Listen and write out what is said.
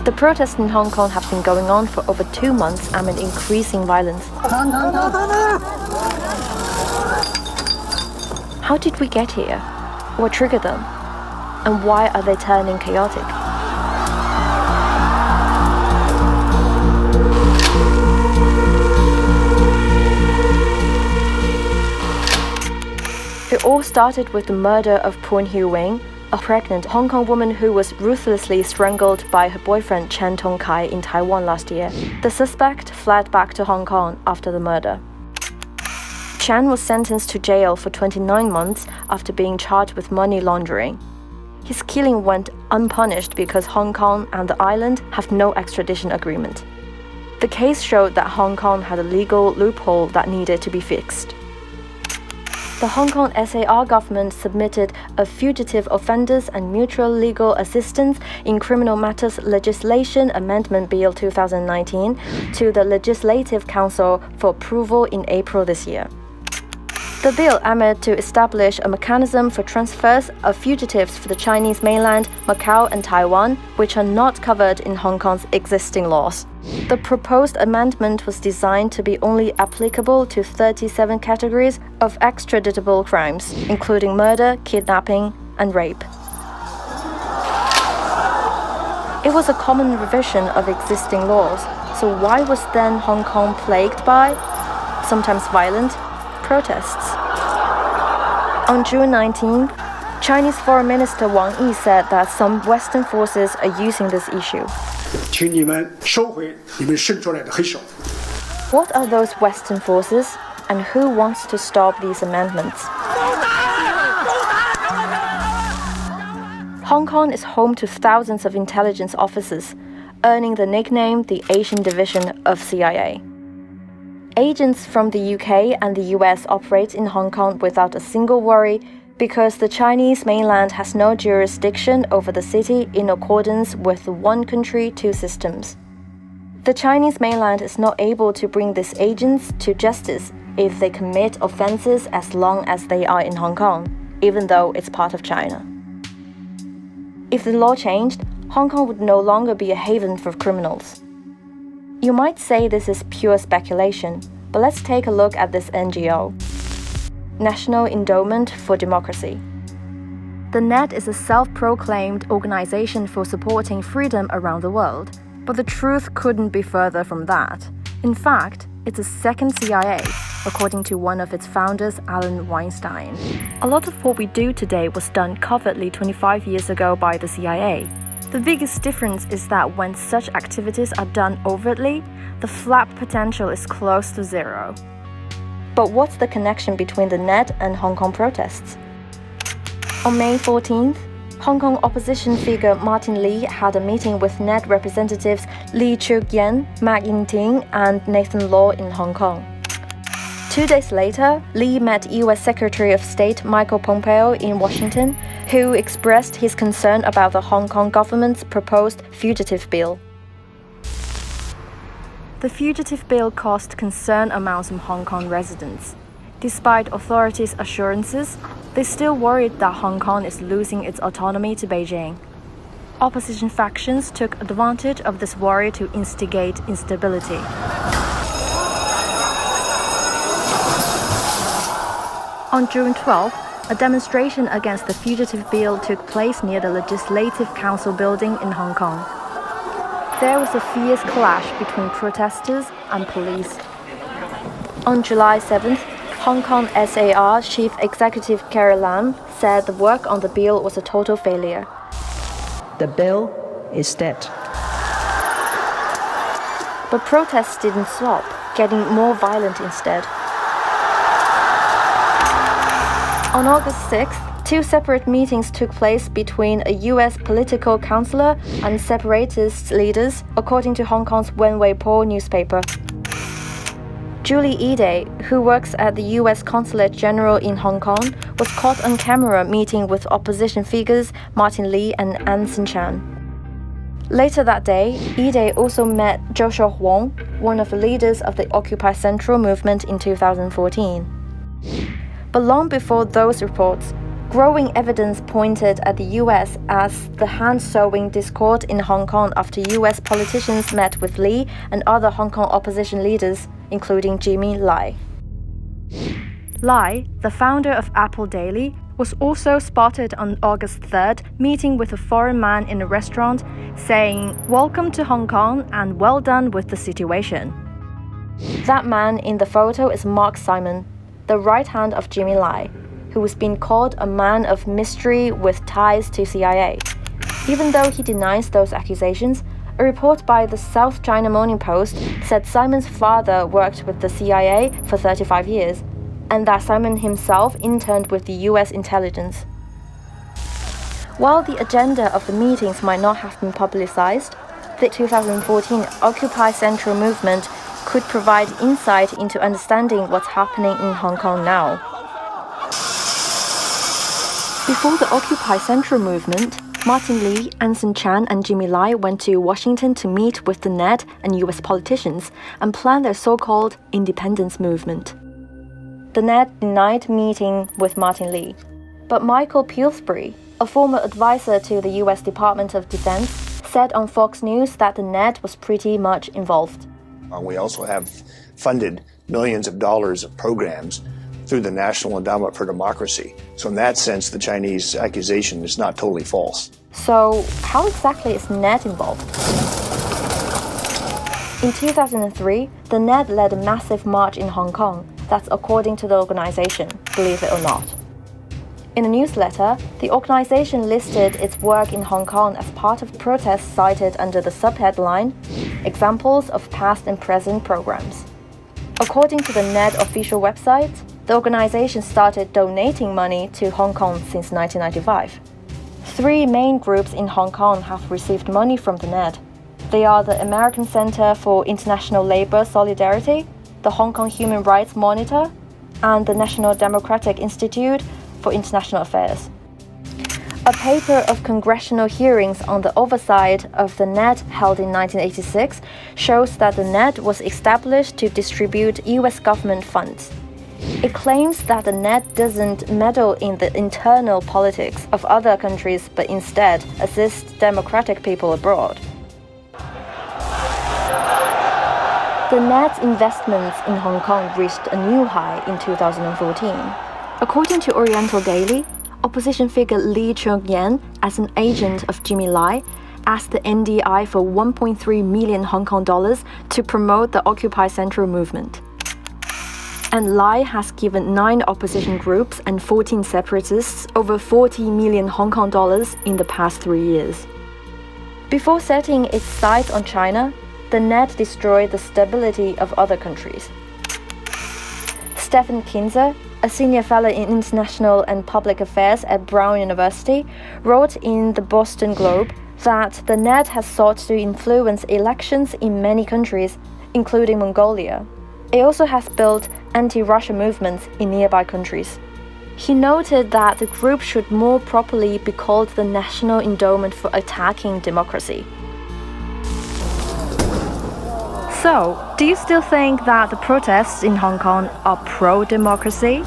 The protests in Hong Kong have been going on for over 2 months amid increasing violence. How did we get here? What triggered them? And why are they turning chaotic? It all started with the murder of Poon Hui Wing, a pregnant Hong Kong woman who was ruthlessly strangled by her boyfriend Chen Tong-kai in Taiwan last year. The suspect fled back to Hong Kong after the murder. Chen was sentenced to jail for 29 months after being charged with money laundering. His killing went unpunished because Hong Kong and the island have no extradition agreement. The case showed that Hong Kong had a legal loophole that needed to be fixed. The Hong Kong SAR government submitted a Fugitive Offenders and Mutual Legal Assistance in Criminal Matters Legislation Amendment Bill 2019 to the Legislative Council for approval in April this year. The bill aimed to establish a mechanism for transfers of fugitives for the Chinese mainland, Macau and Taiwan, which are not covered in Hong Kong's existing laws. The proposed amendment was designed to be only applicable to 37 categories of extraditable crimes, including murder, kidnapping, and rape. It was a common revision of existing laws, so why was then Hong Kong plagued by, sometimes violent, protests? On June 19, Chinese Foreign Minister Wang Yi said that some Western forces are using this issue. 请你们收回你们伸出来的黑手。 What are those Western forces, and who wants to stop these amendments? Hong Kong is home to thousands of intelligence officers, earning the nickname the Asian Division of CIA. Agents from the UK and the US operate in Hong Kong without a single worry because the Chinese mainland has no jurisdiction over the city in accordance with the one country, two systems. The Chinese mainland is not able to bring these agents to justice if they commit offenses as long as they are in Hong Kong, even though it's part of China. If the law changed, Hong Kong would no longer be a haven for criminals. You might say this is pure speculation, but let's take a look at this NGO. National Endowment for Democracy. The NED is a self-proclaimed organization for supporting freedom around the world, but the truth couldn't be further from that. In fact, it's a second CIA, according to one of its founders, Alan Weinstein. A lot of what we do today was done covertly 25 years ago by the CIA. The biggest difference is that when such activities are done overtly, the flap potential is close to zero. But what's the connection between the NED and Hong Kong protests? On May 14th, Hong Kong opposition figure Martin Lee had a meeting with NED representatives Lee Cheuk-yen, Mak Ying-ting, and Nathan Law in Hong Kong. 2 days later, Lee met US Secretary of State Michael Pompeo in Washington, who expressed his concern about the Hong Kong government's proposed fugitive bill. The fugitive bill caused concern among some Hong Kong residents. Despite authorities' assurances, they still worried that Hong Kong is losing its autonomy to Beijing. Opposition factions took advantage of this worry to instigate instability. On June 12, a demonstration against the fugitive bill took place near the Legislative Council building in Hong Kong. There was a fierce clash between protesters and police. On July 7th, Hong Kong SAR Chief Executive Carrie Lam said the work on the bill was a total failure. The bill is dead. But protests didn't stop, getting more violent instead. On August 6th, 2 separate meetings took place between a US political counselor and separatist leaders, according to Hong Kong's Wen Wei-po newspaper. Julie Ide, who works at the US Consulate General in Hong Kong, was caught on camera meeting with opposition figures Martin Lee and Anson Chan. Later that day, Ide also met Joshua Wong, one of the leaders of the Occupy Central movement in 2014. But long before those reports, Growing evidence pointed at the US as the hand-sowing discord in Hong Kong after US politicians met with Lee and other Hong Kong opposition leaders, including Jimmy Lai. Lai, the founder of Apple Daily, was also spotted on August 3rd meeting with a foreign man in a restaurant, saying, "Welcome to Hong Kong and well done with the situation." That man in the photo is Mark Simon, the right hand of Jimmy Lai, who has been called a man of mystery with ties to CIA. Even though he denies those accusations, a report by the South China Morning Post said Simon's father worked with the CIA for 35 years, and that Simon himself interned with the US intelligence. While the agenda of the meetings might not have been publicized, the 2014 Occupy Central movement could provide insight into understanding what's happening in Hong Kong now. Before the Occupy Central movement, Martin Lee, Anson Chan, and Jimmy Lai went to Washington to meet with the Net and US politicians and plan their so-called independence movement. The Net denied meeting with Martin Lee, but Michael Pillsbury, a former advisor to the US Department of Defense, said on Fox News that the Net was pretty much involved. We also have funded millions of dollars of programs through the National Endowment for Democracy. So in that sense, the Chinese accusation is not totally false. So how exactly is Net involved? In 2003, the Net led a massive march in Hong Kong. That's according to the organization, believe it or not. In a newsletter, the organization listed its work in Hong Kong as part of protests cited under the subheadline, Examples of Past and Present Programs. According to the Net official website, the organization started donating money to Hong Kong since 1995. 3 main groups in Hong Kong have received money from the Net. They are the American Center for International Labor Solidarity, the Hong Kong Human Rights Monitor, and the National Democratic Institute for International Affairs. A paper of congressional hearings on the oversight of the Net held in 1986 shows that the Net was established to distribute US government funds. It claims that the Net doesn't meddle in the internal politics of other countries but instead assists democratic people abroad. The Net's investments in Hong Kong reached a new high in 2014. According to Oriental Daily, opposition figure Lee Cheung-yen, as an agent of Jimmy Lai, asked the NDI for 1.3 million Hong Kong dollars to promote the Occupy Central movement. And Lai has given 9 opposition groups and 14 separatists over 40 million Hong Kong dollars in the past 3 years. Before setting its sights on China, the Net destroyed the stability of other countries. Stephen Kinzer, a senior fellow in international and public affairs at Brown University, wrote in the Boston Globe that the Net has sought to influence elections in many countries, including Mongolia. It also has built anti-Russia movements in nearby countries. He noted that the group should more properly be called the National Endowment for Attacking Democracy. So, do you still think that the protests in Hong Kong are pro-democracy?